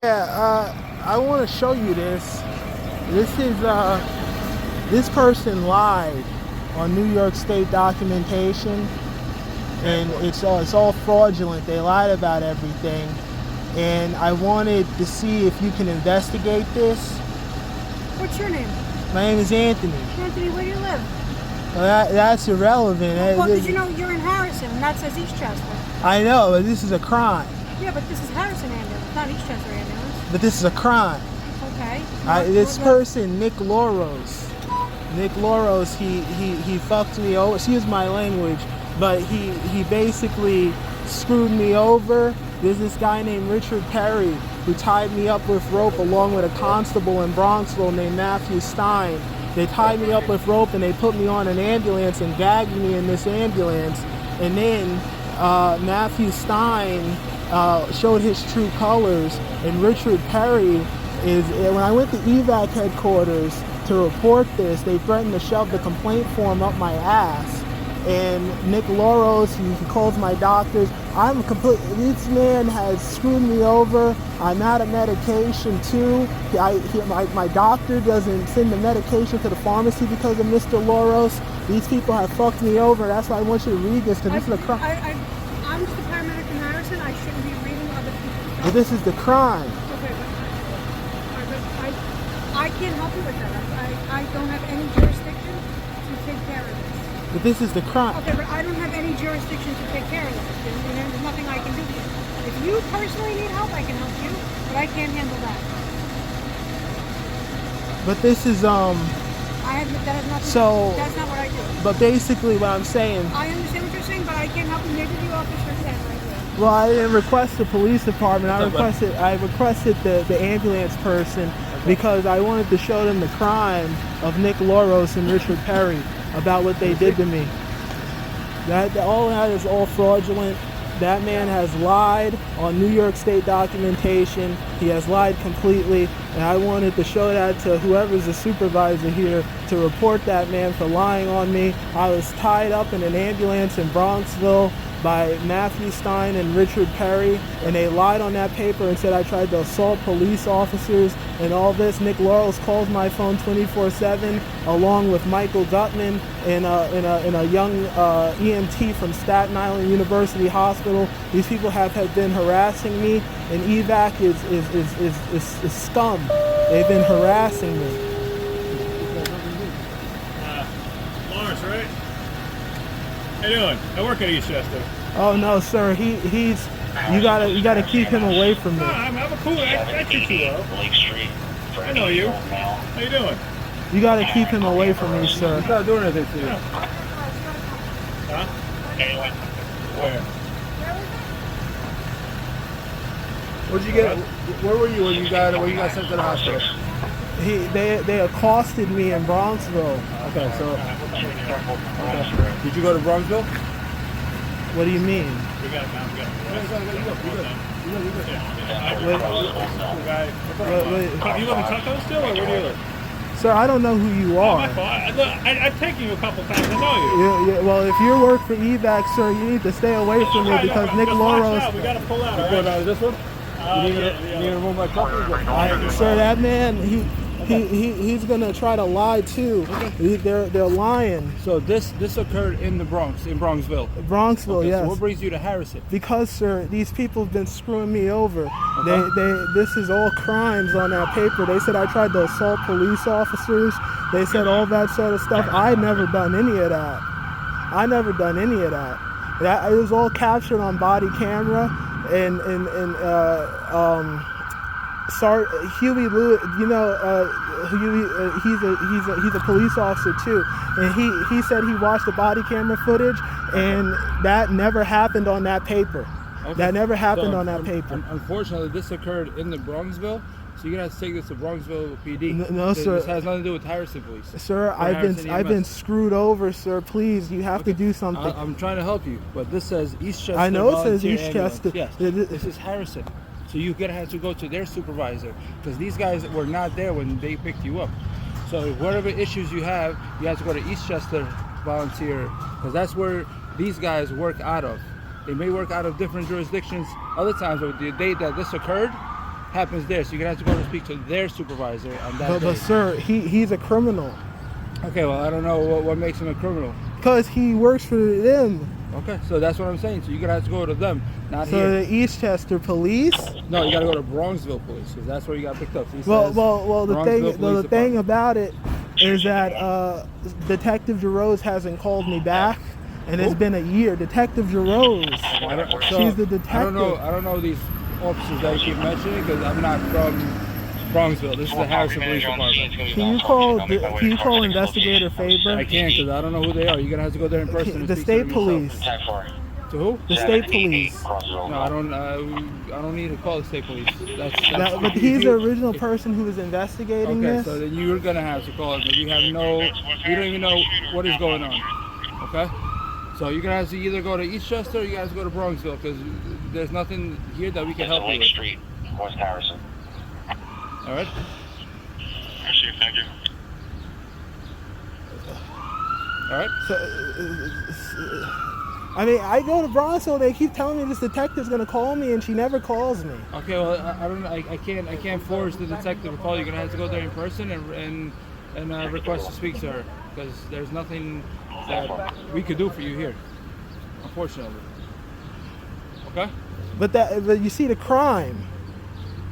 Yeah, I want to show you this. This person lied on New York State documentation, and it's all fraudulent. They lied about everything, and I wanted to see if you can investigate this. What's your name? My name is Anthony. Anthony, where do you live? Well, that's irrelevant. Well, did you know you're in Harrison, and that says Eastchester? I know, but this is a crime. Yeah, but this is Harrison ambulance, not Eastchester ambulance. But this is a crime. Okay. This person, Nick Loros, he fucked me over. Excuse my language, but he basically screwed me over. There's this guy named Richard Perry who tied me up with rope along with a constable in Bronxville named Matthew Stein. They tied me up with rope and they put me on an ambulance and gagged me in this ambulance. And then Matthew Stein showed his true colors, and Richard Perry when I went to EVAC headquarters to report this, they threatened to shove the complaint form up my ass. And Nick Loros, he calls my doctors. This man has screwed me over. I'm out of medication too. My doctor doesn't send the medication to the pharmacy because of Mr. Loros. These people have fucked me over. That's why I want you to read this, because this is a crime. I'm just a paramedic in Harrison. I shouldn't be reading other people's stuff. But this is the crime. Okay, but I can't help you with that. I don't have any jurisdiction to take care of this. But this is the crime. Okay, but I don't have any jurisdiction to take care of this. And there's nothing I can do here. If you personally need help, I can help you, but I can't handle that. But this is that has nothing. So that's not what I do. But basically, what I'm saying. I understand what you're saying, but I can't help you. Maybe the officer said right here. Well, I didn't request the police department. I requested the ambulance person because I wanted to show them the crime of Nick Loros and Richard Perry about what they did to me. All that is all fraudulent. That man has lied on New York State documentation. He has lied completely, and I wanted to show that to whoever's the supervisor here to report that man for lying on me. I was tied up in an ambulance in Bronxville by Matthew Stein and Richard Perry, and they lied on that paper and said I tried to assault police officers and all this. Nick Loros calls my phone 24/7, along with Michael Gutman and a young EMT from Staten Island University Hospital. These people have been harassing me, and EVAC is scum. They've been harassing me. Lawrence, right? How you doing? I work at Eastchester. Oh no, sir. You gotta keep him away from me. No, I'm cool. I treat you well. I know you. How you doing? You gotta keep him away from me, sir. He's not doing anything to you. Huh? Where? Where'd you get? Where were you when you got sent to the hospital? They accosted me in Bronxville. Okay, so did you go to Bronxville? What do you mean? We got it now. We got it. You live in Tuckahoe still, or where do you live? Sir, I don't know who you are. My fault. I've taken you a couple times. I know you. Yeah, well, if you work for EVAC, sir, you need to stay away from me because Nick Loros. We got to pull out. Go down to this one. You need to remove my cup? Sir, that man, he's gonna try to lie too. Okay. They're lying. So this occurred in the Bronx, in Bronxville. Bronxville, okay, yes. So what brings you to Harrison? Because, sir, these people have been screwing me over. Okay. This is all crimes on that paper. They said I tried to assault police officers. They said all that sort of stuff. I never done any of that. That it was all captured on body camera, and Huey Lewis, Huey, he's a police officer too, and he said he watched the body camera footage, and that never happened on that paper. Okay. That never happened on that paper. Unfortunately, this occurred in the Bronxville, so you're gonna have to take this to Bronxville PD. No, sir. This has nothing to do with Harrison Police. Sir, I've been screwed over, sir. Please, you have to do something. I'm trying to help you, but this says Eastchester. I know it says Volunteer Eastchester. Ambulance. Yes, this is Harrison. So you're gonna have to go to their supervisor because these guys were not there when they picked you up. So whatever issues you have to go to Eastchester Volunteer because that's where these guys work out of. They may work out of different jurisdictions other times, but the day that this occurred, happens there. So you're gonna have to go to speak to their supervisor on that day. But sir, he's a criminal. Okay, well I don't know what makes him a criminal. Because he works for them. Okay, so that's what I'm saying. So you're gonna have to go to them, not So here. the Eastchester police. No, you gotta go to Bronxville police because that's where you got picked up. He Well, says the Bronxville Police thing Department. about it is that Detective DeRose hasn't called me back, and it's been a year. Detective DeRose, she's the detective. I don't know these officers that you keep mentioning because I'm not from Bronxville. This is the Harrison Police Department. Can you call Investigator Faber? I can't because I don't know who they are. You're gonna have to go there in person. And The speak state to them police. yourself. To who? The state police. No, I don't need to call the state police. But he's the original person who was investigating Okay, this. so then you're gonna have to call them. You don't even know what is going on. Okay, so you're gonna have to either go to Eastchester or you guys go to Bronxville because there's nothing here that we can help you Lake with. Street, West Harrison. All right. Thank you. All right. I mean, I go to Bronxville. They keep telling me this detective's gonna call me, and she never calls me. Okay. Well, I don't. I can't force the detective to call. You're gonna have to go there in person and request to speak to her because there's nothing that we could do for you here, unfortunately. Okay. But you see the crime.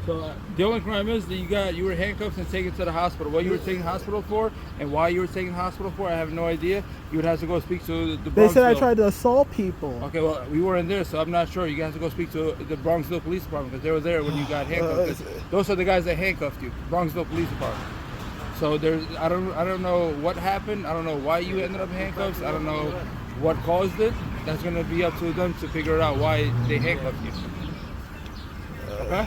So the only crime is that you were handcuffed and taken to the hospital. What you were taken to the hospital for and why you were taken to the hospital for, I have no idea. You would have to go speak to the Bronxville. They said I tried to assault people. Okay, well, we weren't there, so I'm not sure. You have to go speak to the Bronxville Police Department because they were there when you got handcuffed. 'Cause those are the guys that handcuffed you, Bronxville Police Department. So I don't know what happened. I don't know why you ended up in handcuffs. I don't know what caused it. That's gonna be up to them to figure it out why they handcuffed you. Okay.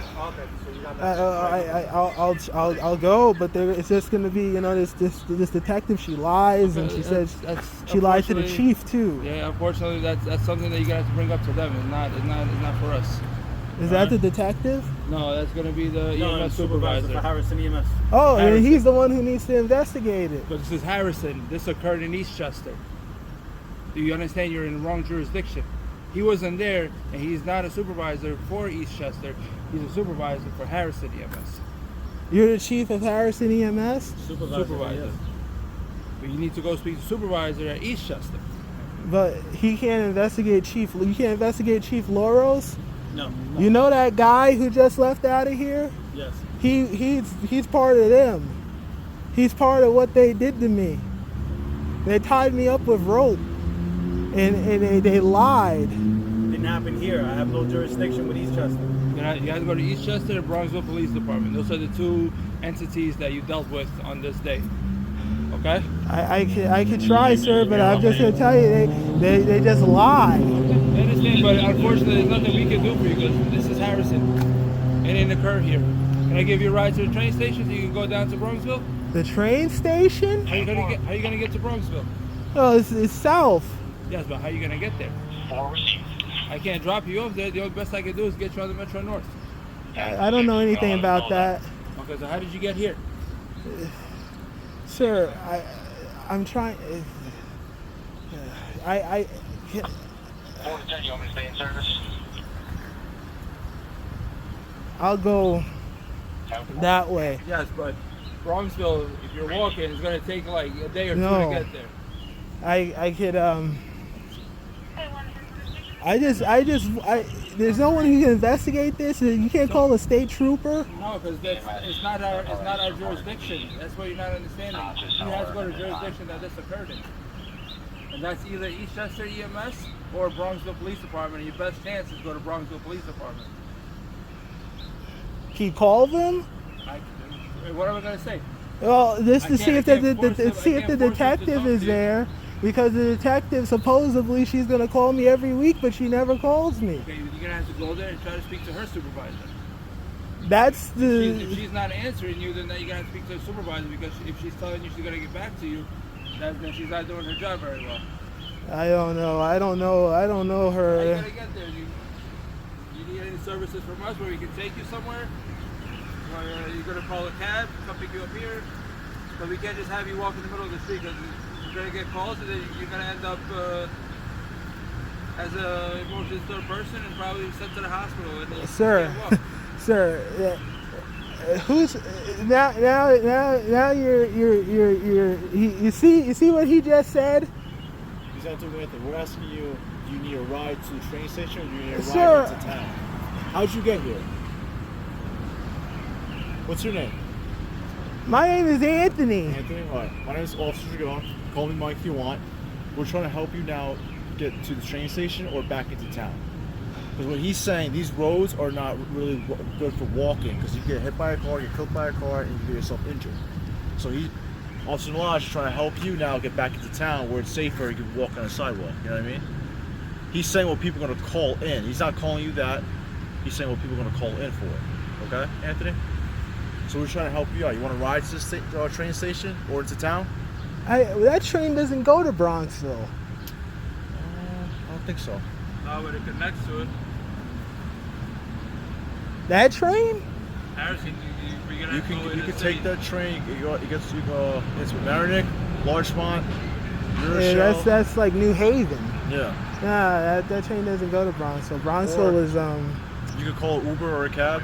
I'll go, but it's just gonna be, this detective. She lies, and she says she lied to the chief too. Yeah, unfortunately, that's something that you're gonna have to bring up to them. It's not for us. Is that the detective? No, that's gonna be the EMS supervisor. for Harrison EMS. Oh, and Harrison. he's the one who needs to investigate it. But this is Harrison. This occurred in Eastchester. Do you understand? You're in the wrong jurisdiction. He wasn't there, and he's not a supervisor for Eastchester. He's a supervisor for Harrison EMS. You're the chief of Harrison EMS, Supervisor. Yes. But you need to go speak to supervisor at Eastchester. but he can't investigate Chief. You can't investigate Chief Loros. No. You know that guy who just left out of here? Yes. He's part of them. He's part of what they did to me. They tied me up with rope, and they lied. Didn't happen here. I have no jurisdiction with Eastchester. You have to go to Eastchester and Bronxville Police Department. Those are the two entities that you dealt with on this day. Okay? I could try, sir, but I'm just gonna tell you, they just lie. I understand, but unfortunately, there's nothing we can do for you because this is Harrison. It didn't occur here. Can I give you a ride to the train station so you can go down to Bronxville? The train station? How you gonna get to Bronxville? Oh, it's south. Yes, but how are you gonna get there? I can't drop you off there. The only best I can do is get you on the Metro North. I don't know anything about that, Okay, so how did you get here? sir. I'm trying. I 4 to 10, you want me to stay in service? I'll go that way. Yes, but Bronxville, if you're walking, it's gonna take like a day or two No. to get there. I could there's no one who can investigate this. You can't call a state trooper. No, because it's not our jurisdiction. That's what you're not understanding. You have to go to the jurisdiction that this occurred in. And that's either Eastchester EMS or Bronxville Police Department. And your best chance is to go to Bronxville Police Department. Can you call them? What am I going to say? Well, just to I see can't- if I can't force them- I the can't force them to detective talk is to you. there, because the detective supposedly she's gonna call me every week, but she never calls me. Okay, you're going to have to go there and try to speak to her supervisor. That's If the she's not answering you, then you're going to have to speak to the supervisor because if she's telling you she's going to get back to you, then she's not doing her job very well. I don't know How you her. going to get there? You need any services from us where we can take you somewhere? Or you're going to call a cab, come pick you up here? But we can't just have you walk in the middle of the street because you're going to get calls and then you're going to end up as a emotionally disturbed person and probably sent to the hospital. And then you Sir, can't walk. sir, who's now you're you see what he just said? He's not doing anything. We're asking you, do you need a ride to the train station or do you need a Sir. ride into town? How'd you get here? What's your name? My name is Anthony. Anthony? Alright. My name is Officer Dragon. Call me Mike if you want. We're trying to help you now get to the train station or back into town. Because what he's saying, these roads are not really good for walking because you get hit by a car, you get killed by a car, and you get yourself injured. So Officer Lodge is trying to help you now get back into town where it's safer, you can walk on a sidewalk, you know what I mean? He's saying what people are going to call in. He's not calling you that. He's saying what people are going to call in for. Okay, Anthony? So we're trying to help you out. You want to ride to the train station or into town? That train doesn't go to Bronxville. I don't think so. No, but it connects to it. That train? Harrison, You can take that train. It gets you go. It's Mamaroneck, Larchmont, Yeah, that's like New Haven. Yeah. Nah, that train doesn't go to Bronxville. Bronxville is You could call Uber or a cab.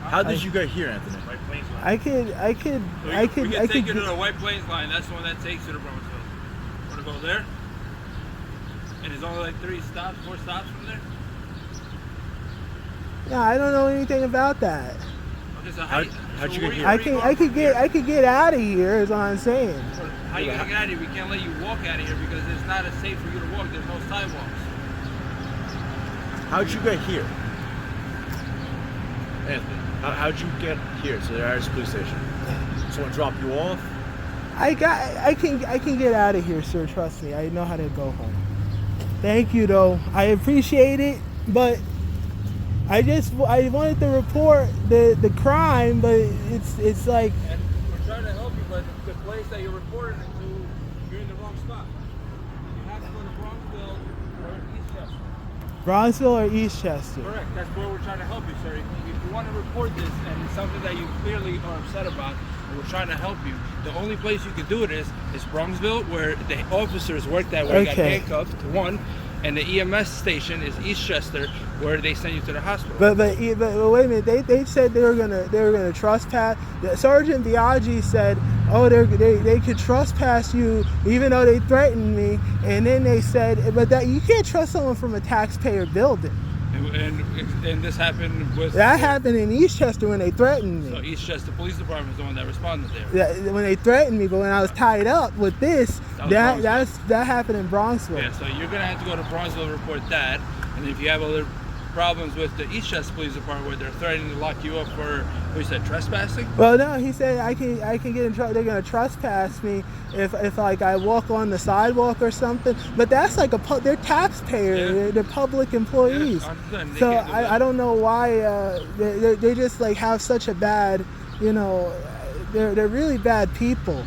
How did you get here, Anthony? White Plains line. I could We can take you to the White Plains line. That's the one that takes you to Bronxville. Want to go there? And it's only like 4 stops from there. Yeah, I don't know anything about that. Okay, so How'd you get here? I could get out of here is what I'm saying. How you gonna get out of here? We can't let you walk out of here because it's not as safe for you to walk. There's no sidewalks. How'd you get here, Anthony? How'd you get here to the Harris Police Station? Someone dropped you off? I can get out of here, sir. Trust me. I know how to go home. Thank you, though. I appreciate it, but I wanted to report the crime, but it's like. And we're trying to help you, but the place that you're reporting it to, you're in the wrong spot. You have to go to Bronxville or Eastchester. Bronxville or Eastchester. Correct. That's where we're trying to help you, sir. If you want to report this and it's something that you clearly are upset about, and we're trying to help you, the only place you can do it is Bronxville, where the officers work that way. Okay. You got handcuffed, one, and the EMS station is Eastchester, where they send you to the hospital. But wait a minute. They said they were gonna trespass. Sergeant Biaggi said, oh, they could trespass you even though they threatened me. And then they said, but that you can't trust someone from a taxpayer building. And this happened with. That happened in Eastchester when they threatened me. So Eastchester Police Department is the one that responded there. Yeah, when they threatened me, but when I was tied up with this, that happened in Bronxville. Yeah, so you're gonna have to go to Bronxville and report that. And if you have other problems with the Eastchester Police Department where they're threatening to lock you up for, what you said, trespassing? Well, no, he said I can get in trouble. They're gonna trespass me if like I walk on the sidewalk or something. But that's like they're taxpayers. They're public employees. Yeah, so I don't know why they just like have such a bad, they're really bad people.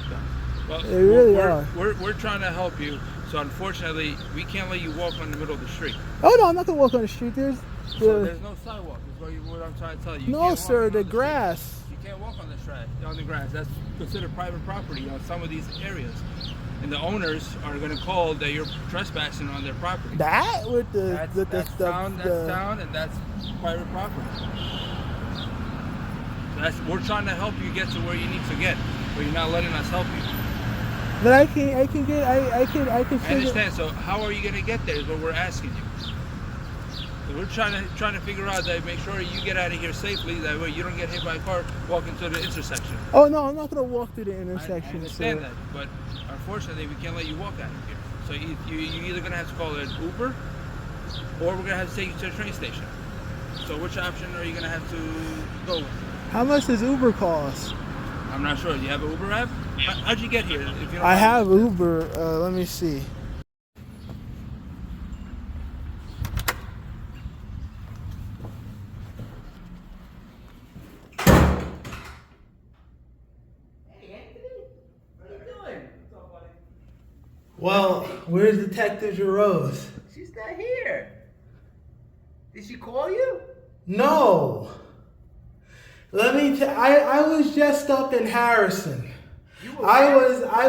Well, they really are. We're trying to help you. So unfortunately, we can't let you walk on the middle of the street. Oh no, I'm not gonna walk on the street. There's no sidewalk. Is what I'm trying to tell you. No, sir, the grass. You can't walk on the grass. That's considered private property on some of these areas. And the owners are going to call that you're trespassing on their property. That with that's town, and that's private property. So we're trying to help you get to where you need to get, but you're not letting us help you. But I can I understand. So how are you going to get there is what we're asking you. So we're trying to figure out that, make sure you get out of here safely. That way you don't get hit by a car walking to the intersection. Oh no, I'm not gonna walk through the intersection. I understand that, but unfortunately we can't let you walk out of here. So you're either gonna have to call an Uber, or we're gonna have to take you to the train station. So which option are you gonna have to go with? How much does Uber cost? I'm not sure. Do you have an Uber app? How'd you get here? If you don't I mind? have Uber. Let me see. Well, where's Detective Jarose? She's not here. Did she call you? No. Let me I was just up in Harrison. I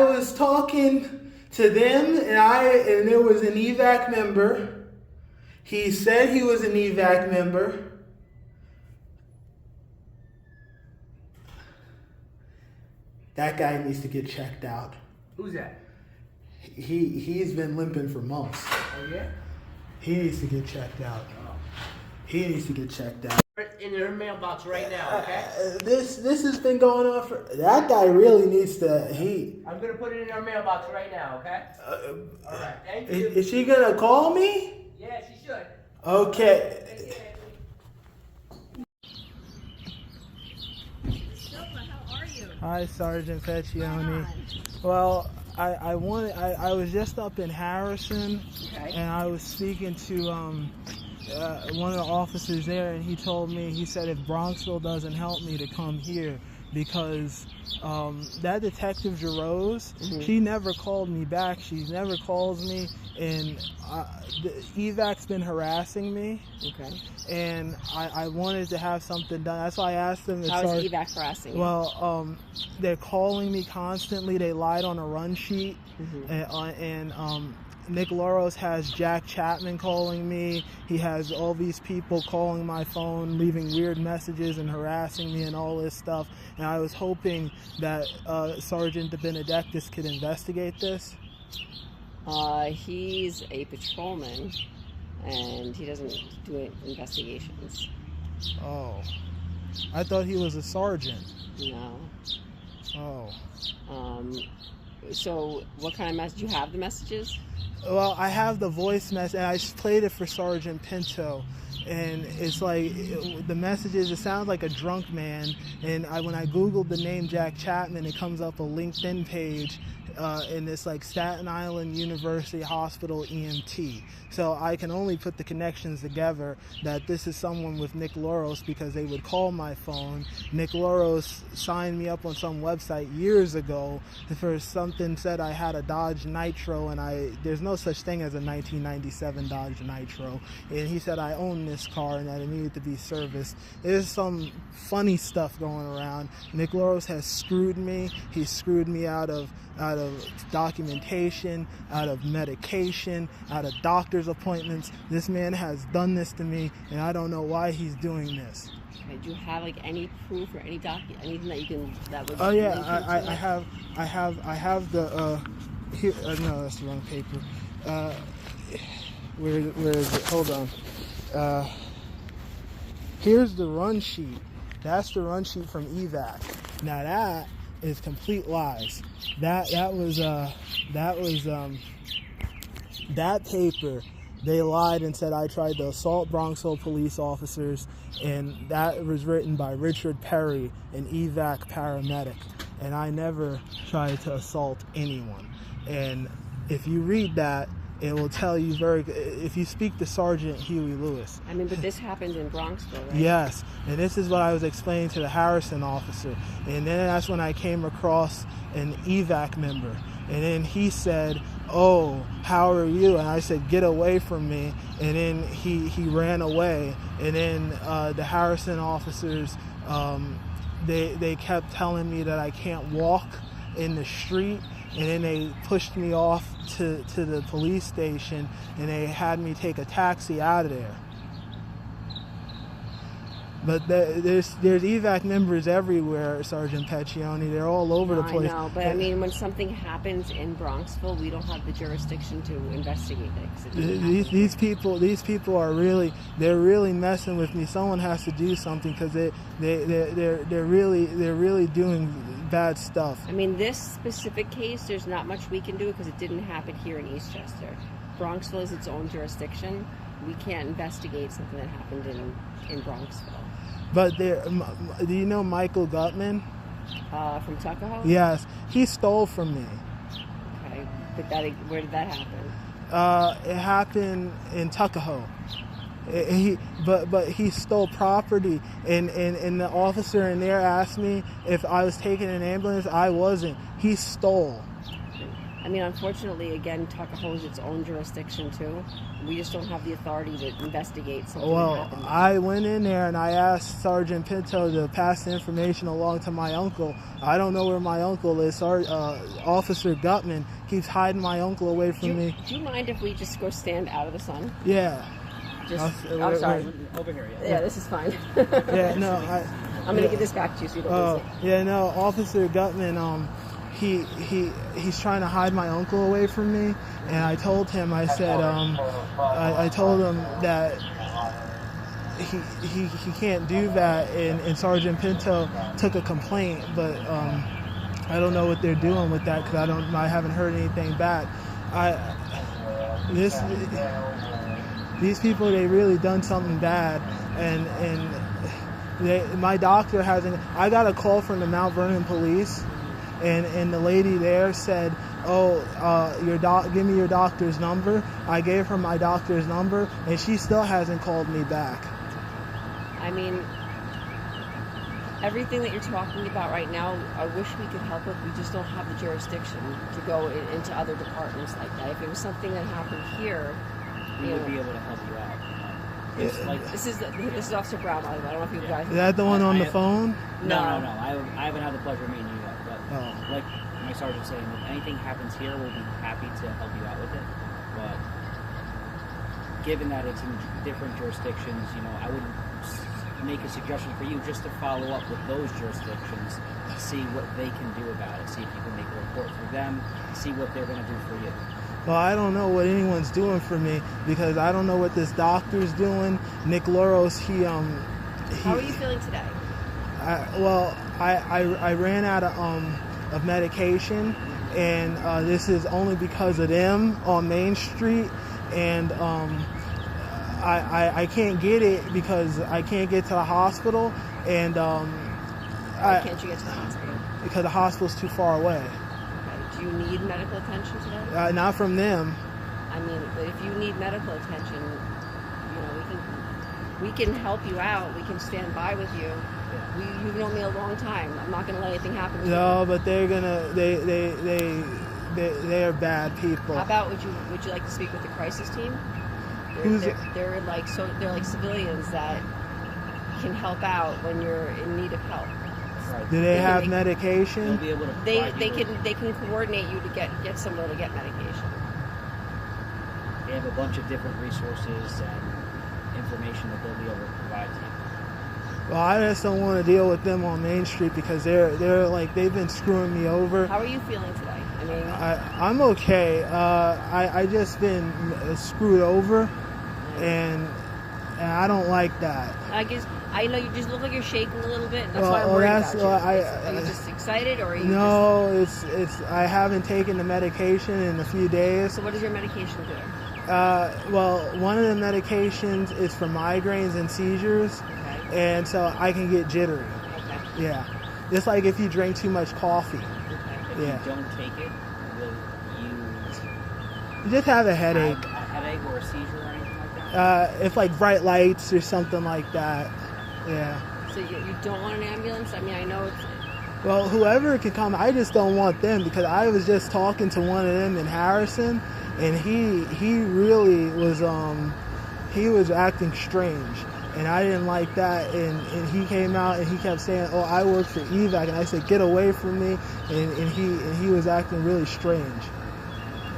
was talking to them and there was an EVAC member. He said he was an EVAC member. That guy needs to get checked out. Who's that? He's been limping for months. Oh yeah? He needs to get checked out. He needs to get checked out. In her mailbox right now, okay? This has been going on for. That guy really needs to. I'm gonna put it in her mailbox right now, okay? All right, thank you. Is she gonna call me? Yeah, she should. Okay. Hi, Sergeant Peccioni. Well, I was just up in Harrison, and I was speaking to one of the officers there, and he told me, he said if Bronxville doesn't help me to come here, because that detective Jerose, she never called me back. She never calls me, and the EVAC's been harassing me. Okay. And I wanted to have something done. That's why I asked them. How is EVAC harassing you? Well, they're calling me constantly. They lied on a run sheet, and Nick Loros has Jack Chapman calling me. He has all these people calling my phone, leaving weird messages and harassing me and all this stuff. And I was hoping that Sergeant Debenedictis could investigate this. He's a patrolman, and he doesn't do investigations. Oh. I thought he was a sergeant. No. Oh. So what kind of message? You have the messages? Well, I have the voice message, and I just played it for Sergeant Pinto, and it's like the messages. It sounds like a drunk man, and when I googled the name Jack Chapman, it comes up a LinkedIn page, and it's like Staten Island University Hospital EMT. So I can only put the connections together that this is someone with Nick Loros, because they would call my phone. Nick Loros signed me up on some website years ago for something, said I had a Dodge Nitro, and there's no such thing as a 1997 Dodge Nitro. And he said I own this car and that it needed to be serviced. There's some funny stuff going around. Nick Loros has screwed me. He screwed me out of documentation, out of medication, out of doctor's appointments. This man has done this to me, and I don't know why he's doing this. Okay, do you have like any proof or anything that you can that would? Oh yeah, I have the here. No, that's the wrong paper. Where is it? Hold on. Here's the run sheet. That's the run sheet from EVAC. Now that is complete lies. That paper, they lied and said I tried to assault Bronxville police officers, and that was written by Richard Perry, an EVAC paramedic, and I never tried to assault anyone. And if you read that, it will tell you if you speak to Sergeant Huey Lewis. I mean, but this happened in Bronxville, right? Yes, and this is what I was explaining to the Harrison officer. And then that's when I came across an EVAC member. And then he said, "Oh, how are you?" And I said, "Get away from me." And then he ran away. And then the Harrison officers, they kept telling me that I can't walk in the street. And then they pushed me off to the police station, and they had me take a taxi out of there. But there's EVAC members everywhere, Sergeant Peccioni. They're all over the place. I know, but I mean, when something happens in Bronxville, we don't have the jurisdiction to investigate it. These people are really messing with me. Someone has to do something, because they're really doing bad stuff. I mean, this specific case, there's not much we can do because it didn't happen here in Eastchester. Bronxville is its own jurisdiction. We can't investigate something that happened in Bronxville. But do you know Michael Gutman? From Tuckahoe? Yes, he stole from me. Okay, but where did that happen? It happened in Tuckahoe. But he stole property, and the officer in there asked me if I was taking an ambulance. I wasn't. He stole. I mean, unfortunately, again, Tuckahoe is its own jurisdiction too. We just don't have the authority to investigate something that happened. I went in there and I asked Sergeant Pinto to pass the information along to my uncle. I don't know where my uncle is. Officer Gutman keeps hiding my uncle away from me. Do you mind if we just go stand out of the sun? Yeah. I'm sorry. Over here, Yeah, this is fine. Yeah, no, I'm gonna give this back to you so you don't lose it. Yeah, no, Officer Gutman, he's trying to hide my uncle away from me, and I told him, I said, I told him that he can't do that, and Sergeant Pinto took a complaint, but I don't know what they're doing with that because I haven't heard anything back. These people, they really done something bad, and my doctor hasn't. I got a call from the Mount Vernon police, and the lady there said, "Oh, give me your doctor's number." I gave her my doctor's number, and she still hasn't called me back. I mean, everything that you're talking about right now, I wish we could help with. We just don't have the jurisdiction to go into other departments like that. If it was something that happened here, we would be able to help you out. It's like this is Officer Brown, by the way. I don't know if you guys. Is that the one on the phone? No. I haven't had the pleasure of meeting you yet, but like my sergeant's saying, if anything happens here, we'll be happy to help you out with it. But given that it's in different jurisdictions, I would make a suggestion for you just to follow up with those jurisdictions, see what they can do about it, see if you can make a report for them, see what they're going to do for you. Well, I don't know what anyone's doing for me because I don't know what this doctor's doing. Nick Loros, How are you feeling today? I ran out of medication, and this is only because of them on Main Street, and I can't get it because I can't get to the hospital, and Why can't you get to the hospital? Because the hospital's too far away. Okay. Do you need medical attention today? Not from them. I mean, but if you need medical attention, we can help you out. We can stand by with you. You've known me a long time. I'm not going to let anything happen to you. No, but they're gonna. They are bad people. How about would you like to speak with the crisis team? They're like civilians that can help out when you're in need of help. Right. Do they have medication? They'll be able to they can coordinate you to get somewhere to get medication. They have a bunch of different resources and information that they'll be able to provide to you. Well, I just don't want to deal with them on Main Street because they're like they've been screwing me over. How are you feeling today? I mean, I'm okay. I just been screwed over, and I don't like that. I guess I know you just look like you're shaking a little bit. And that's why I'm worried about you. Are you just excited, or are you? No, it's I haven't taken the medication in a few days. So what does your medication do? Well, one of the medications is for migraines and seizures, and so I can get jittery. Okay. Yeah, it's like if you drink too much coffee. If you don't take it, will you just have a headache? A headache or a seizure or anything like that? If like bright lights or something like that. Yeah. So you don't want an ambulance? I mean, I know it's... Well, whoever can come, I just don't want them because I was just talking to one of them in Harrison, and he really was he was acting strange, and I didn't like that, and he came out and he kept saying, "Oh, I work for EVAC," and I said, "Get away from me," and he was acting really strange.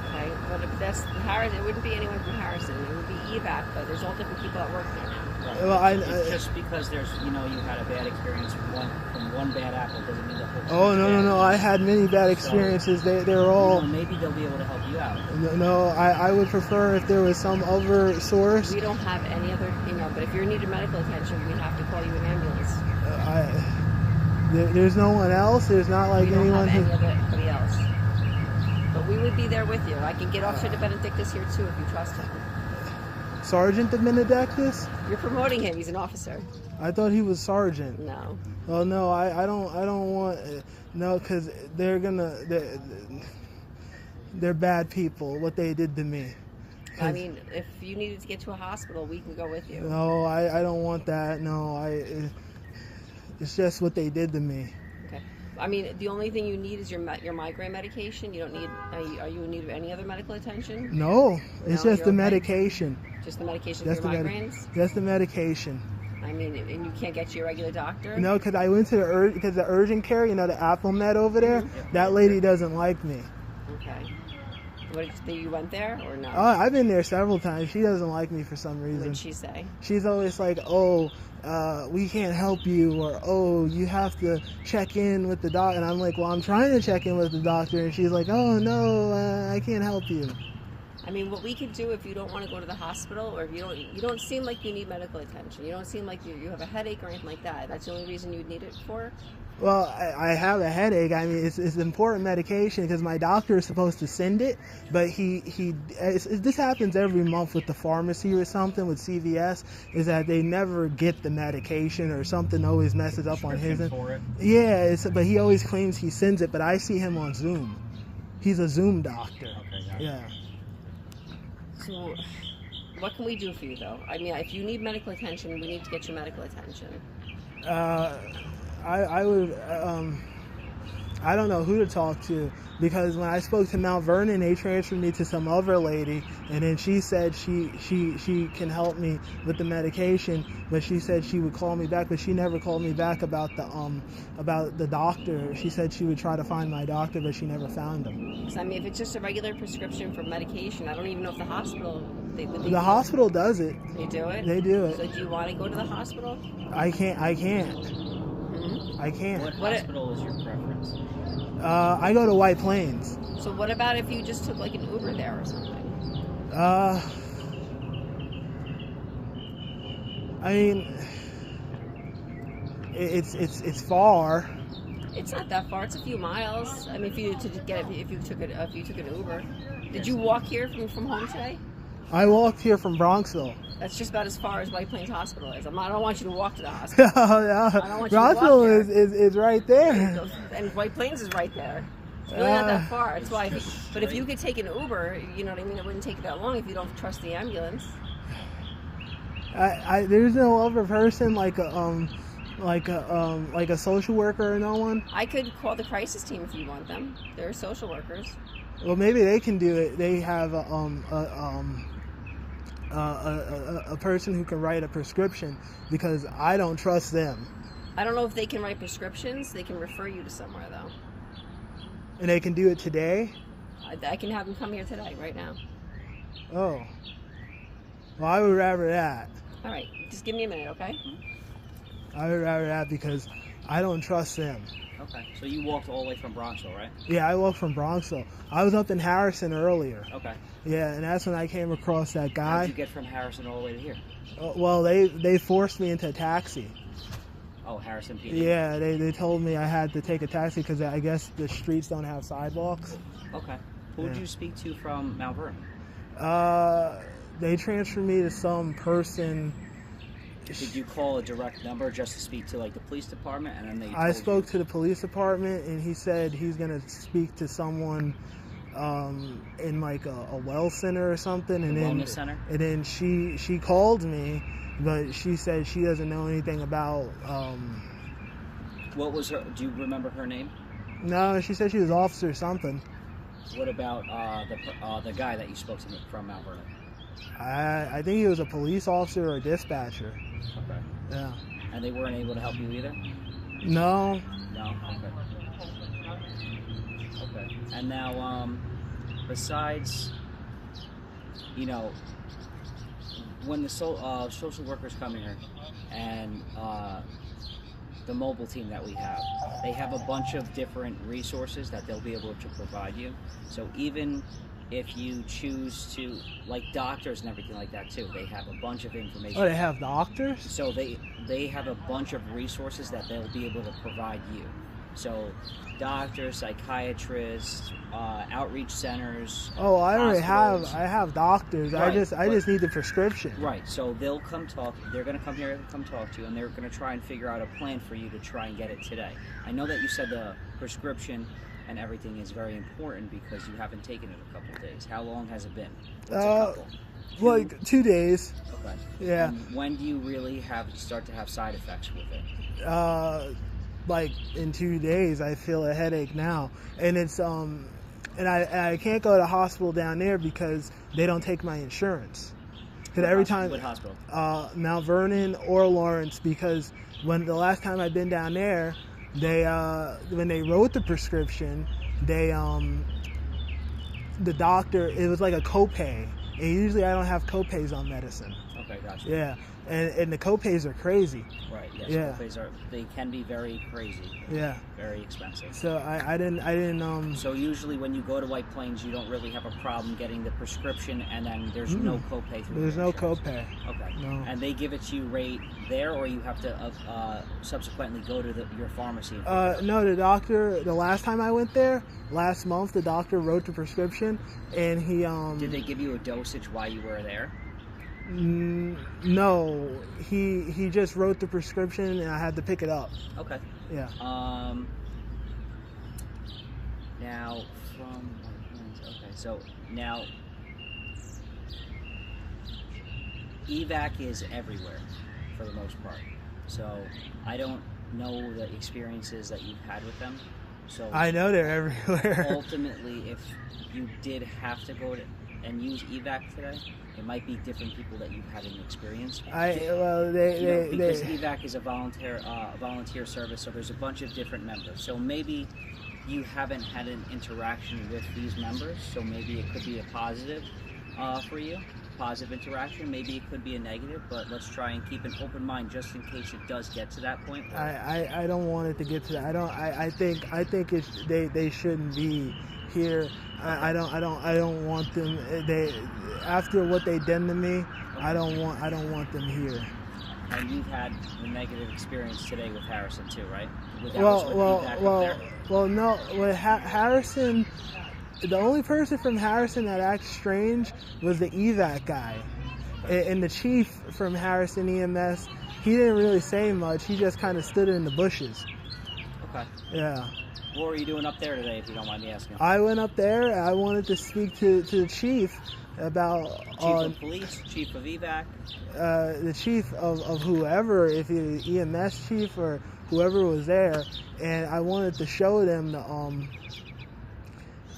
Okay, but if that's Harrison, it wouldn't be anyone from Harrison. It would be EVAC, but there's all different people that work there now. Right. Well, it's just because there's you had a bad experience from one bad apple doesn't mean the whole. Oh no! I had many bad experiences. So, they're all. Maybe they'll be able to help you out. No, I would prefer if there was some other source. We don't have any other, but if you needed medical attention, we'd have to call you an ambulance. There's no one else. There's not like we don't anyone have anybody else. But we would be there with you. I can get Officer Debenedictis here too if you trust him. Sergeant Debenedictis? You're promoting him. He's an officer. I thought he was sergeant. No. Oh no, I don't want no, because they're bad people. What they did to me. I mean, if you needed to get to a hospital, we can go with you. No, I don't want that. No, it's just what they did to me. Okay. I mean, the only thing you need is your migraine medication. You don't need. Are you in need of any other medical attention? No, it's just the okay? medication. Just the medication for your migraines? Just the medication. I mean, and you can't get to your regular doctor? No, because I went to the urgent care, the Apple Med over there, that lady doesn't like me. Okay. You went there or no? I've been there several times. She doesn't like me for some reason. What did she say? She's always like, oh, we can't help you, or oh, you have to check in with the doctor. And I'm like, well, I'm trying to check in with the doctor. And she's like, oh, no, I can't help you. I mean, what we could do if you don't want to go to the hospital, or if you don't seem like you need medical attention, you don't seem like you have a headache or anything like that. That's the only reason you'd need it for? Well, I have a headache. I mean, it's important medication because my doctor is supposed to send it, but this happens every month with the pharmacy or something with CVS, is that they never get the medication or something always messes up on his end. Yeah, but he always claims he sends it, but I see him on Zoom. He's a Zoom doctor. Okay, got it. Yeah. So, what can we do for you, though? I mean, if you need medical attention, we need to get you medical attention. I would, I don't know who to talk to, because when I spoke to Mount Vernon, they transferred me to some other lady, and then she said she can help me with the medication, but she said she would call me back, but she never called me back about the doctor. She said she would try to find my doctor, but she never found him. Because, I mean, if it's just a regular prescription for medication, I don't even know if the hospital... The hospital does it. They do it? They do it. So do you want to go to the hospital? I can't. Mm-hmm. I can't. What hospital is your preference? I go to White Plains. So what about if you just took like an Uber there or something? I mean, it's far. It's not that far. It's a few miles. I mean, if you took an Uber, did you walk here from home today? I walked here from Bronxville. That's just about as far as White Plains Hospital is. I don't want you to walk to the hospital. Bronxville is right there. And White Plains is right there. It's really not that far. That's why. But if you could take an Uber, you know what I mean. It wouldn't take that long if you don't trust the ambulance. There's no other person like a social worker or no one. I could call the crisis team if you want them. They're social workers. Well, maybe they can do it. They have a person who can write a prescription, because I don't trust them. I don't know if they can write prescriptions. They can refer you to somewhere, though. And they can do it today? I can have them come here today, right now. Oh. Well, I would rather that. All right. Just give me a minute, okay? I would rather that because I don't trust them. Okay. So you walked all the way from Bronxville, right? Yeah, I walked from Bronxville. I was up in Harrison earlier. Okay. Yeah, and that's when I came across that guy. How did you get from Harrison all the way to here? Well, they forced me into a taxi. Oh, Harrison PD. Yeah, they told me I had to take a taxi because I guess the streets don't have sidewalks. Okay. Who did you speak to from Mount Vernon? They transferred me to some person. Did you call a direct number just to speak to like the police department, and then I spoke to the police department, and he said he's gonna speak to someone in like a well center or something, and then wellness center. And then she called me, but she said she doesn't know anything about. What was her? Do you remember her name? No, she said she was officer something. What about the guy that you spoke to from Mount Vernon? I think he was a police officer or a dispatcher. Okay. Yeah. And they weren't able to help you either? No. No? Okay. And now, besides, you know, when the social workers come here and the mobile team that we have, they have a bunch of different resources that they'll be able to provide you. So even if you choose to, like doctors and everything like that too, they have a bunch of information. Oh, they have doctors? So they have a bunch of resources that they'll be able to provide you. So doctors, psychiatrists, outreach centers. Oh, I have doctors. Right. I just need the prescription. Right. So they'll come talk. They're going to come here and come talk to you, and they're going to try and figure out a plan for you to try and get it today. I know that you said the prescription and everything is very important because you haven't taken it a couple of days. How long has it been? What's a couple? Like 2 days. Okay. Yeah. And when do you really start to have side effects with it? Like in 2 days, I feel a headache now, and it's and I can't go to the hospital down there because they don't take my insurance. Because every time. What hospital? Mount Vernon or Lawrence, because when the last time I've been down there, they when they wrote the prescription, they the doctor, it was like a copay, and usually I don't have copays on medicine. Okay, gotcha. Yeah, and the copays are crazy. Right. Yes. Yeah. Copays they can be very crazy. Yeah. Very expensive. So I didn't. So usually when you go to White Plains, you don't really have a problem getting the prescription, and then there's no copay through. There's your no insurance. copay. Okay. No. And they give it to you right there, or you have to subsequently go to your pharmacy. No, the doctor. The last time I went there, last month, the doctor wrote the prescription, and he Did they give you a dosage while you were there? No, he just wrote the prescription, and I had to pick it up. Okay. Yeah. Now from okay, so now EVAC is everywhere for the most part. So I don't know the experiences that you've had with them. So I know they're everywhere. ultimately, if you did have to go to and use EVAC today, it might be different people that you've had an experience with. Because EVAC is a volunteer service, so there's a bunch of different members. So maybe you haven't had an interaction with these members, so maybe it could be a positive for you, positive interaction. Maybe it could be a negative, but let's try and keep an open mind just in case it does get to that point. I don't want it to get to that. I think it's they shouldn't be here. I don't want them. They after what they done to me. I don't want them here. And you've had the negative experience today with Harrison too, right? Well, no. With Harrison, the only person from Harrison that acted strange was the EVAC guy, and the chief from Harrison EMS. He didn't really say much. He just kind of stood in the bushes. Okay. Yeah. What were you doing up there today, if you don't mind me asking? I went up there. I wanted to speak to the chief about Chief of police, chief of EVAC. The chief of whoever, if he was EMS chief or whoever was there, and I wanted to show them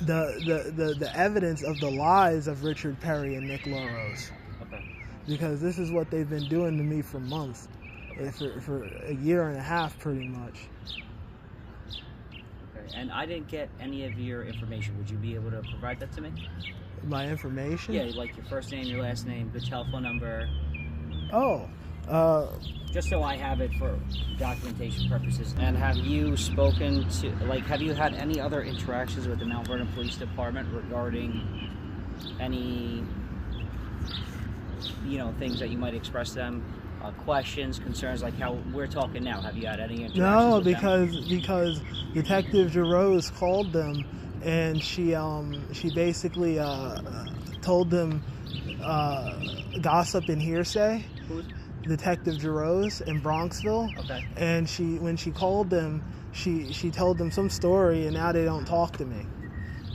the evidence of the lies of Richard Perry and Nick Loros. Okay. Because this is what they've been doing to me for months, for a year and a half, pretty much. And I didn't get any of your information. Would you be able to provide that to me? My information? Yeah, like your first name, your last name, the telephone number. Oh. Just so I have it for documentation purposes. And have you spoken to, have you had any other interactions with the Mount Vernon Police Department regarding any, things that you might express to them? Questions, concerns, like how we're talking now. Have you had any interactions with them? because Detective Jarose called them, and she basically told them gossip and hearsay. Who's? Detective Jarose in Bronxville. Okay. And when she called them, she told them some story, and now they don't talk to me.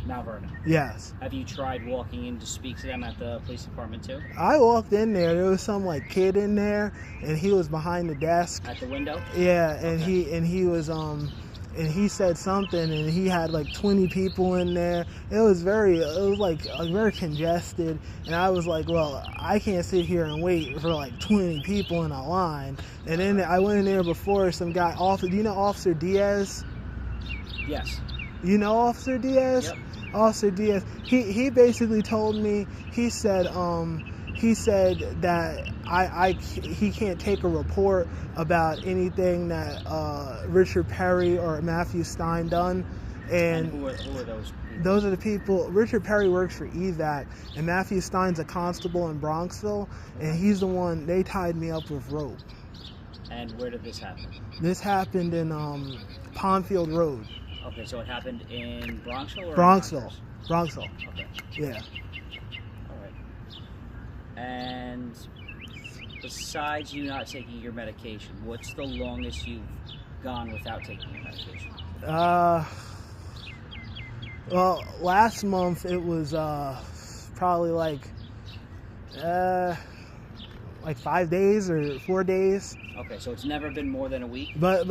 Mount Vernon. Yes. Have you tried walking in to speak to them at the police department too? I walked in there. There was some kid in there, and he was behind the desk. At the window? Yeah, and Okay. he was and he said something, and he had 20 people in there. It was very congested, and I was like, well, I can't sit here and wait for 20 people in a line. And then I went in there before some guy. Do you know Officer Diaz? Yes. You know Officer Diaz? Yep. Officer Diaz. He basically told me. He said that he can't take a report about anything that Richard Perry or Matthew Stein done. And who are those people? Those are the people. Richard Perry works for EVAC, and Matthew Stein's a constable in Bronxville, and he's the one. They tied me up with rope. And where did this happen? This happened in Pondfield Road. Okay, so it happened in Bronxville or Bronxville. in Bronxville. Okay. Yeah. All right. And besides you not taking your medication, what's the longest you've gone without taking your medication? Well, last month it was probably 5 days or 4 days. Okay, so it's never been more than a week? But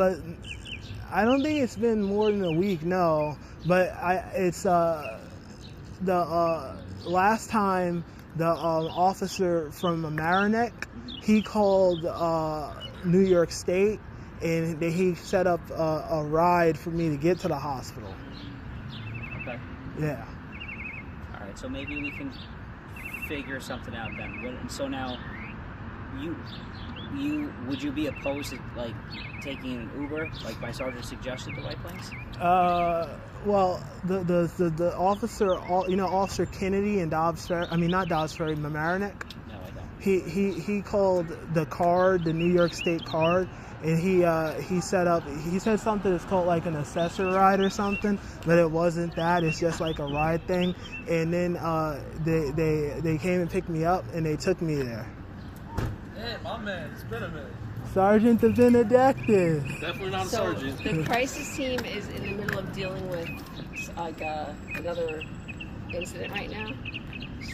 I don't think it's been more than a week, no. But it's the last time the officer from Mamaroneck, he called New York State, and he set up a ride for me to get to the hospital. Okay. Yeah. All right, so maybe we can figure something out then. So now, would you be opposed to like taking an Uber, like my sergeant suggested, to White Plains? Well, the officer, Officer Kennedy and Mamaroneck. No, I don't. He called the card, the New York State card, and he said something that's called like an assessor ride or something, but it wasn't that. It's just like a ride thing. And then they came and picked me up and they took me there. Hey, my man, it's been a minute. Sergeant Debenedictis. Definitely not a So sergeant. the crisis team is in the middle of dealing with like another incident right now,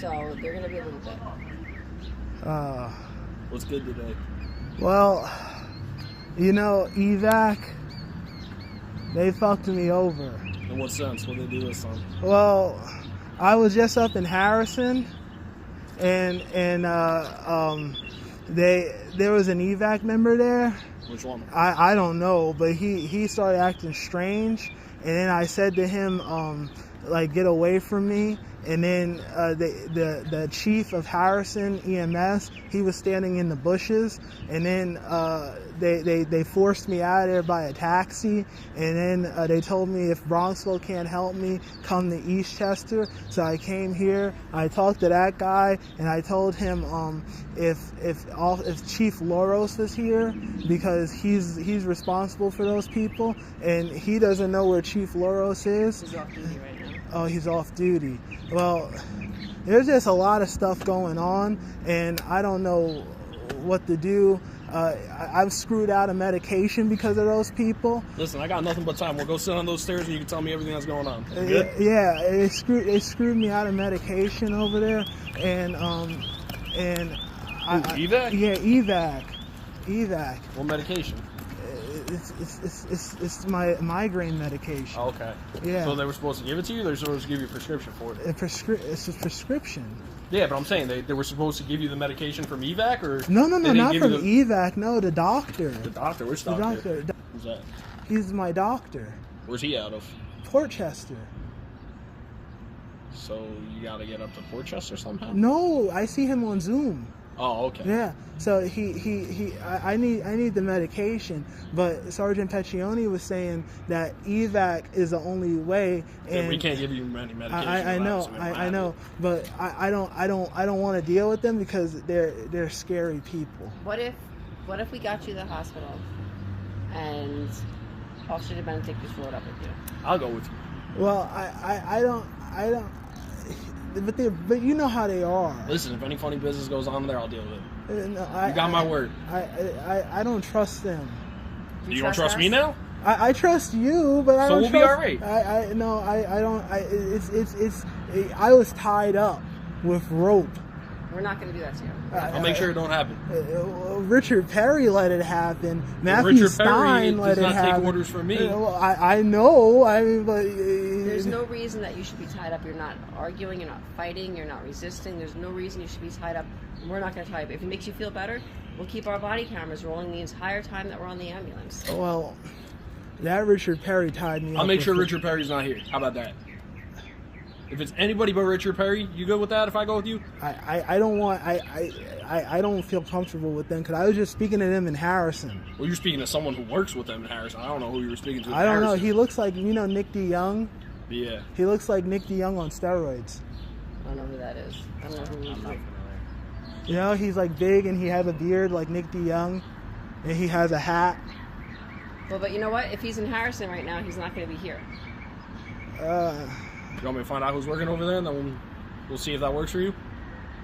so they're gonna be a little bit. What's good today? Well, EVAC, they fucked me over. In what sense? What did they do this time? Well, I was just up in Harrison, and there was an EVAC member there. Which one? I don't know, but he started acting strange, and then I said to him, like, get away from me. And then the chief of Harrison EMS, he was standing in the bushes, and then they forced me out of there by a taxi, and then they told me if Bronxville can't help me, come to Eastchester. So I came here, I talked to that guy, and I told him if Chief Loros was here, because he's responsible for those people, and he doesn't know where Chief Loros is. He's off duty right now. Oh, he's off duty. Well, there's just a lot of stuff going on, and I don't know what to do. I've screwed out of medication because of those people. Listen, I got nothing but time. We'll go sit on those stairs and you can tell me everything that's going on. Yeah, they screwed me out of medication over there, and EVAC? Yeah, EVAC. What medication? It's my migraine medication. Oh, okay. Yeah. So they were supposed to give it to you? They were supposed to give you a prescription for it? It's a prescription. Yeah, but I'm saying they were supposed to give you the medication from EVAC, or No, they didn't not give from you EVAC. No, the doctor. the doctor. Which The doctor? doctor. Who's that? He's my doctor. Where's he out of? Portchester. So you got to get up to Portchester somehow? No, I see him on Zoom. Oh, okay. Yeah. So I need the medication, but Sergeant Peccioni was saying that EVAC is the only way, and we can't give you any medication. I know, but I don't want to deal with them because they're scary people. What if we got you to the hospital and Officer Debenedictis rode up with you? I'll go with you. Well, I don't. But you know how they are. Listen, if any funny business goes on there, I'll deal with it. No, You got my word. I don't trust them. You don't trust me now? I trust you, but I So don't we'll be trust, all right. I don't. I was tied up with rope. We're not going to do that to you. I'll make sure it don't happen. Richard Perry let it happen. Matthew Richard Stein Perry let does it not happen. take orders from me. I know. I mean, but There's no reason that you should be tied up. You're not arguing. You're not fighting. You're not resisting. There's no reason you should be tied up. We're not going to tie you up. If it makes you feel better, we'll keep our body cameras rolling the entire time that we're on the ambulance. Well, that Richard Perry tied me up. I'll make sure with Richard Perry's not here. How about that? If it's anybody but Richard Perry, you good with that if I go with you? I don't want. I don't feel comfortable with them because I was just speaking to them in Harrison. Well, you're speaking to someone who works with them in Harrison. I don't know who you were speaking to in I don't know. Harrison. He looks like Nick DeYoung. Yeah. He looks like Nick DeYoung on steroids. I don't know who that is. I don't know who he is. You know, he's like big and he has a beard like Nick DeYoung, and he has a hat. Well, but you know what? If he's in Harrison right now, he's not going to be here. You want me to find out who's working over there, and then we'll see if that works for you?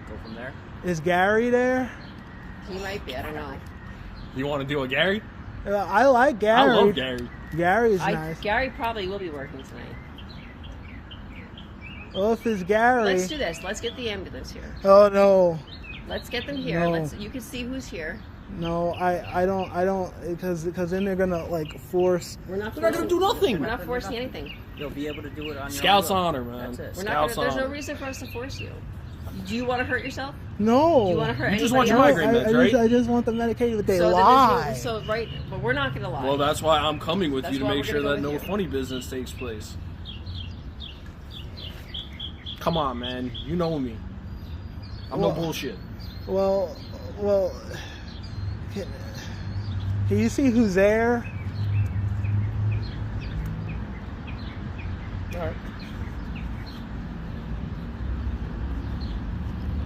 Go from there. Is Gary there? He might be. I don't know. You want to deal with Gary? I like Gary. I love Gary. Gary's nice. Gary probably will be working tonight. Well, if it's Gary. Let's do this. Let's get the ambulance here. Oh no. Let's get them here. No. You can see who's here. No, I don't, because then they're gonna like force. We're not. They're not going to do nothing. We're not forcing anything. You'll be able to do it on your Scouts own. honor, man. That's it. We're not. Scouts There's no honor. reason for us to force you. Do you want to hurt yourself? No. Do you want to hurt You just anybody want your else? migraine meds, right? I just want the medication, but they So lie. but we're not going to lie. Well, that's why I'm coming with That's you to why make we're sure gonna that go no with you. funny business takes place. Come on, man. You know me. I'm no bullshit. Well, can you see who's there? All right.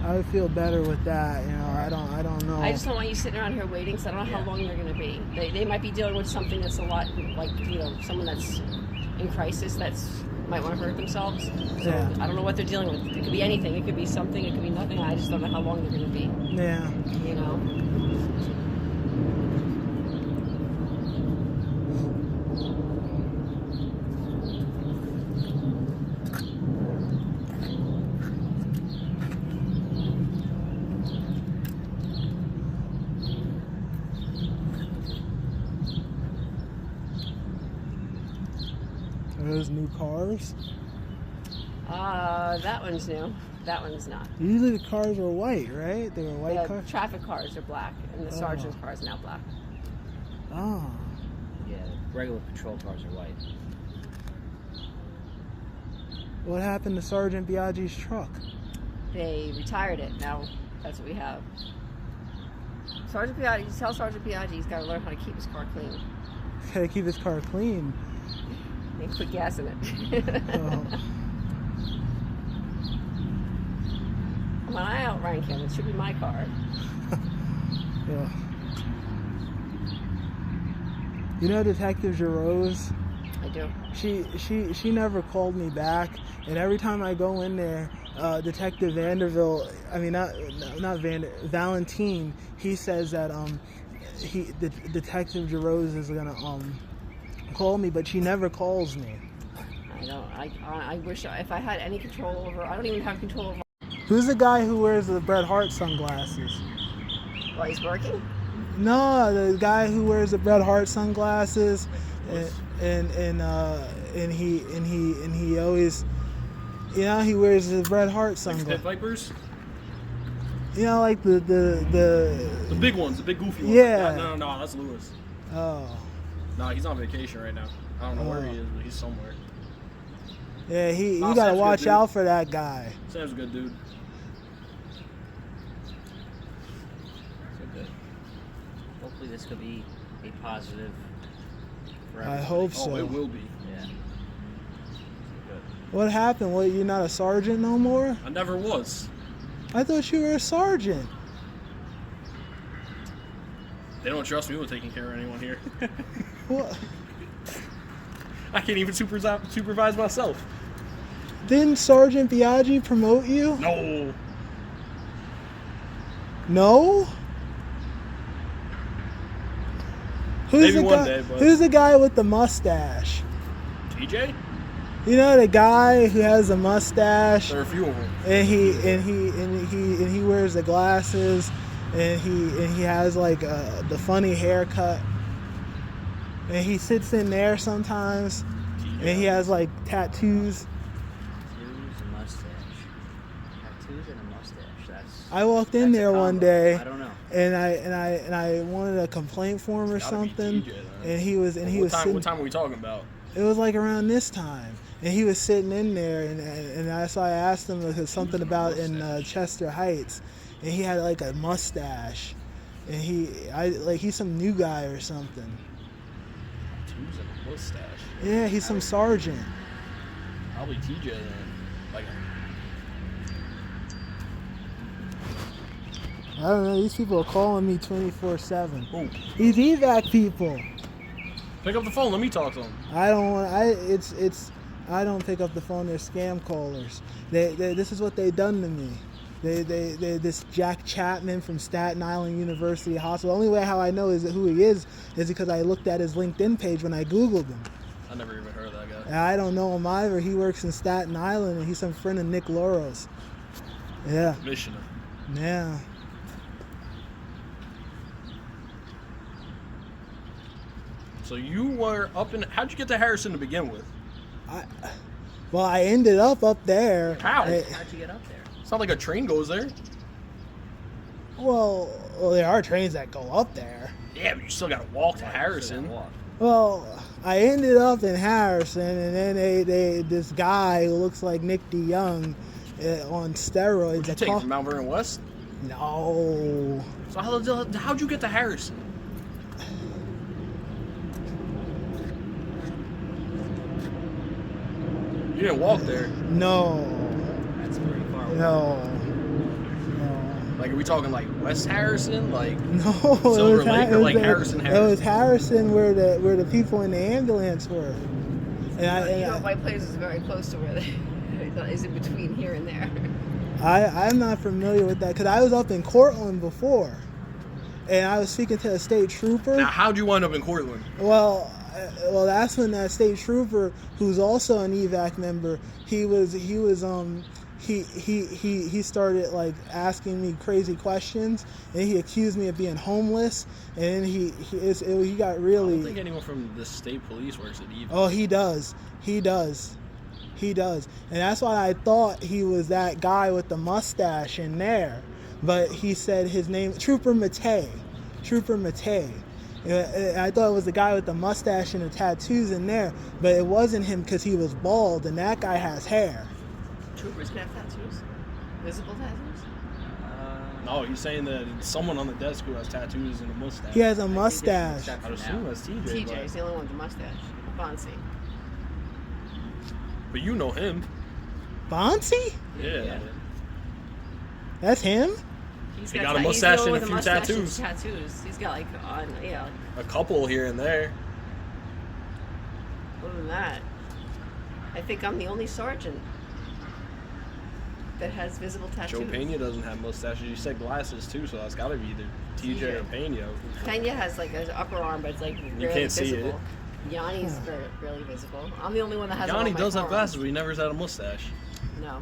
I would feel better with that, you know. I don't know. I just don't want you sitting around here waiting, because I don't know how long they're going to be. They might be dealing with something that's a lot, like, you know, someone that's in crisis might want to hurt themselves. So I don't know what they're dealing with. It could be anything. It could be something. It could be nothing. I just don't know how long they're going to be. Yeah. You know? Are those new cars? That one's new. That one's not. Usually the cars were white, right? They were white The cars? traffic cars are black, and the sergeant's car is now black. Oh. Yeah, regular patrol cars are white. What happened to Sergeant Biaggi's truck? They retired it. Now that's what we have. Sergeant Biaggi, tell Sergeant Biaggi he's got to learn how to keep his car clean. Gotta keep his car clean. And put gas in it. Oh. Come on, I outrank him. It should be my car. Yeah. You know Detective Jarose? I do. She never called me back, and every time I go in there, Detective Vanderbilt, I mean Valentine, he says that Detective Jarose is gonna call me, but she never calls me. I wish if I had any control over. I don't even have control over. Who's the guy who wears the Bret Hart sunglasses? While he's working. No, the guy who wears the Bret Hart sunglasses, and he always, you know, he wears the Bret Hart sunglasses. Like Pit Vipers? You know, like the big ones, the big goofy ones. Yeah. No, that's Lewis. Oh. No, he's on vacation right now. I don't know where he is, but he's somewhere. Yeah, you gotta Sam's watch good, out for that guy. Sam's a good dude. So good. Hopefully this could be a positive for I everybody. hope so. Oh, it will be. Yeah. So good. What happened? What, you're not a sergeant no more? I never was. I thought you were a sergeant. They don't trust me with taking care of anyone here. What? I can't even supervise myself. Didn't Sergeant Biaggi promote you? No. No? Maybe one day, but... Who's the guy with the mustache? TJ? You know the guy who has a mustache, There are a few of them. and he wears the glasses, and he has like the funny haircut, and he sits in there sometimes, and he has like tattoos. Tattoos and mustache. Tattoos and a mustache. I walked in That's a there one combo. day, I don't know. and I wanted a complaint form or Gotta be something, TJ, then. and he was sitting. What time are we talking about? It was like around this time, and he was sitting in there, and I asked him something about in Chester Heights, and he had like a mustache, and he's some new guy or something. Tattoos and a mustache. Yeah, he's some sergeant. Probably TJ then. Like, I don't know. These people are calling me 24/7. oh, These EVAC people. pick up the phone. Let me talk to him. I don't want. I don't pick up the phone. They're scam callers. This is what they done to me. This Jack Chapman from Staten Island University Hospital. The only way how I know who he is because I looked at his LinkedIn page when I Googled him. I never even heard of that guy. And I don't know him either. He works in Staten Island, and he's some friend of Nick Loros. Yeah. Missioner. Yeah. So you were up in. How'd you get to Harrison to begin with? I ended up there. How? How'd you get up there? It's not like a train goes there. Well, there are trains that go up there. Yeah, but you still gotta walk to Harrison. Well, I ended up in Harrison, and then this guy who looks like Nick DeYoung, on steroids. What'd you take from Mount Vernon West? No. So how'd you get to Harrison? You didn't walk there. No. That's pretty far away. No. Like, are we talking like West Harrison, like No. Silver Lake, or like Harrison? It was Harrison where the people in the ambulance were. And White Plains is very close to where they is in between here and there. I'm not familiar with that because I was up in Cortland before, and I was speaking to a state trooper. Now, how'd you wind up in Cortland? Well, that's when that state trooper, who's also an EVAC member, he started like asking me crazy questions, and he accused me of being homeless, and he got really. I don't think anyone from the state police works at EVAC. Oh, he does, and that's why I thought he was that guy with the mustache in there, but he said his name, Trooper Matei. I thought it was the guy with the mustache and the tattoos in there, but it wasn't him because he was bald, and that guy has hair. Troopers can have tattoos? Visible tattoos? No, he's saying that someone on the desk who has tattoos and a mustache. He has a mustache. I'd assume that's TJ. TJ is the only one with the mustache. Bonsi. But you know him. Bonsi? Yeah. That's him? He got a mustache and a few tattoos. tattoos. He's got like A couple here and there. Other than that, I think I'm the only sergeant that has visible tattoos. Joe Pena doesn't have mustaches. You said glasses too, so that's got to be either TJ or Pena. Pena has like an upper arm, but it's like really You can't visible. see it. Yanni's really visible. I'm the only one that has. Yanni does have forearms. glasses, but he never has had a mustache. No,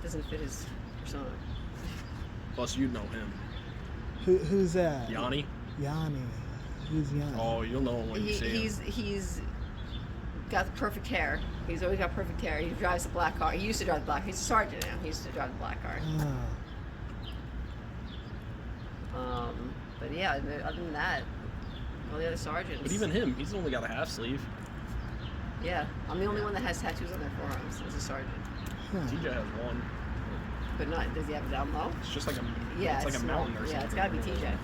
doesn't fit his persona. Plus, you'd know him. Who's that? Yanni. Who's Yanni? Oh, you'll know him when you see him. He's got the perfect hair. He's always got perfect hair. He drives a black car. He used to drive the black. He's a sergeant now. He used to drive the black car. But yeah, other than that, all the other sergeants. But even him, he's only got a half sleeve. Yeah, I'm the only one that has tattoos on their forearms as a sergeant. TJ has one. But not, does he have it down low? It's just like a, yeah, it's like a mountain or something. Yeah, it's gotta be TJ.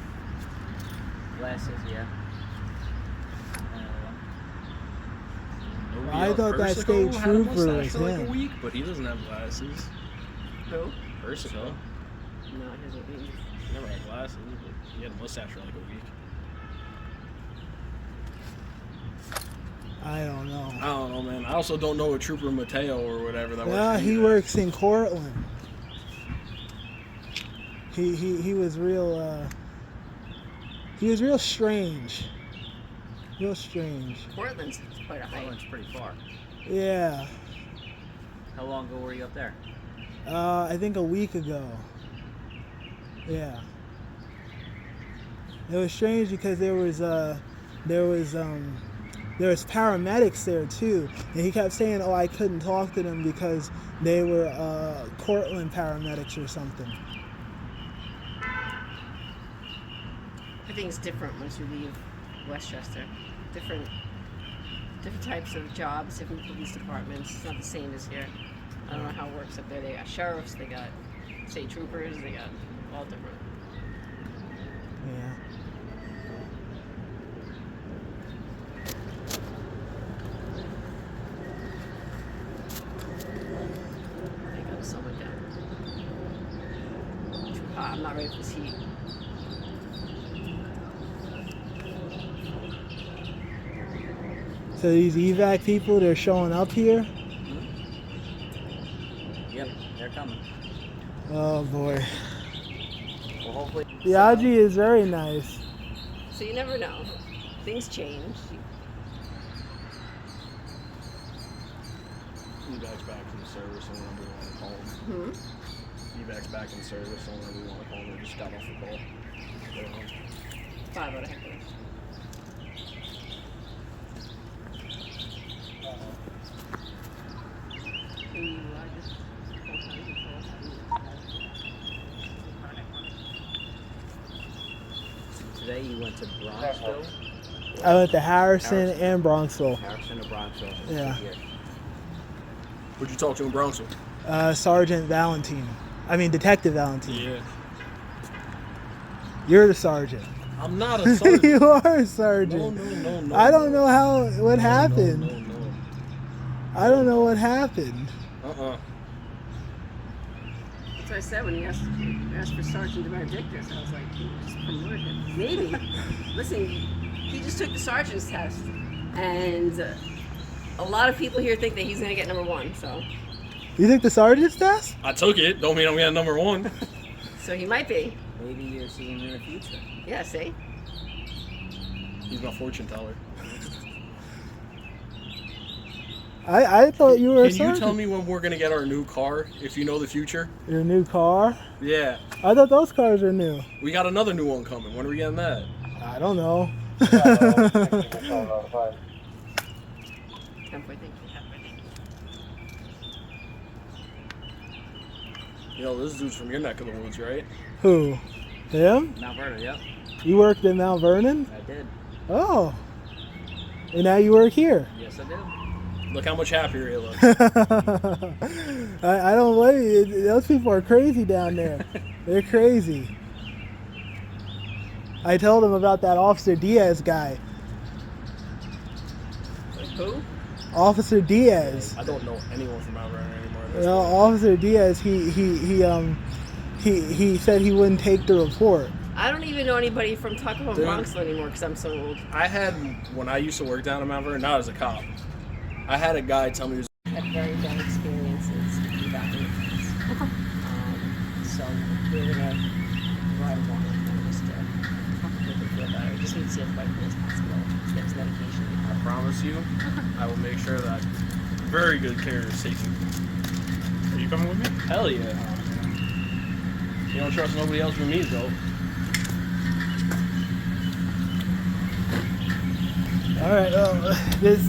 Glasses, yeah. I thought that state trooper was for like him. a week, but he doesn't have glasses. Who? Persico. No, he doesn't. He never had glasses, but he had a mustache for like a week. I don't know. I don't know, man. I also don't know a Trooper Mateo or whatever that Yeah, works. he works in Cortland. He was real. He was real strange. Real strange. Portland's quite a hike. Portland's pretty far. Yeah. How long ago were you up there? I think a week ago. Yeah. It was strange because there was paramedics there too, and he kept saying, "Oh, I couldn't talk to them because they were Cortland paramedics or something." Everything's different once you leave Westchester. Different types of jobs, different police departments. It's not the same as here. I don't know how it works up there. They got sheriffs, they got state troopers, they got all different. Yeah. They got someone down. Too hot. I'm not ready for this heat. So these EVAC people, they're showing up here? Yep, they're coming. Oh boy. Well, hopefully. Yaji is very nice. So you never know. Things change. EVAC's back in the service, and whenever we want to call him. EVAC's back in service, and whenever we want to call him, they just got off the call. They're home. 5 out of heck. Today you went to Bronxville? I went to Harrison and Bronxville. Harrison or Bronxville? Yeah. Who'd you talk to in Brownsville? Sergeant Valentine. I mean, Detective Valentine. Yeah. You're the sergeant. I'm not a sergeant. You are a sergeant. No. I don't know what happened. No. I don't know what happened. That's what I said when he asked for Sergeant Debenedictis. I was like, he just promoted him. Maybe. Listen, he just took the sergeant's test, and a lot of people here think that he's gonna get number 1. So. You think the sergeant's test? I took it. Don't mean I'm getting number 1. So he might be. Maybe you're seeing in the future. Yeah. See. He's my fortune teller. I thought you were a Can sergeant. you tell me when we're gonna get our new car? If you know the future. Your new car? Yeah. I thought those cars were new. We got another new one coming. When are we getting that? I don't know. 10.3. You know, this dude's from your neck of the woods, right? Who? Him? Mount Vernon, yep. You worked in Mount Vernon? I did. Oh. And now you work here? Yes, I did. Look how much happier he looks. I don't blame you. Those people are crazy down there. They're crazy. I told him about that Officer Diaz guy. Who? Officer Diaz. I don't know anyone from Mount Vernon anymore. Well, Officer Diaz, he said he wouldn't take the report. I don't even know anybody from Tuckahoe, Dude. Bronx anymore because I'm so old. I had, when I used to work down in Mount Vernon, not as a cop, I had a guy tell me he was Had very bad experiences with EVAC in the police. So we're gonna ride along with him just to make him feel better. He just needs to get right as possible. Get his medication. I promise you, I will make sure that very good care of safety. Are you coming with me? Hell yeah. You don't trust nobody else but me, though. All right. This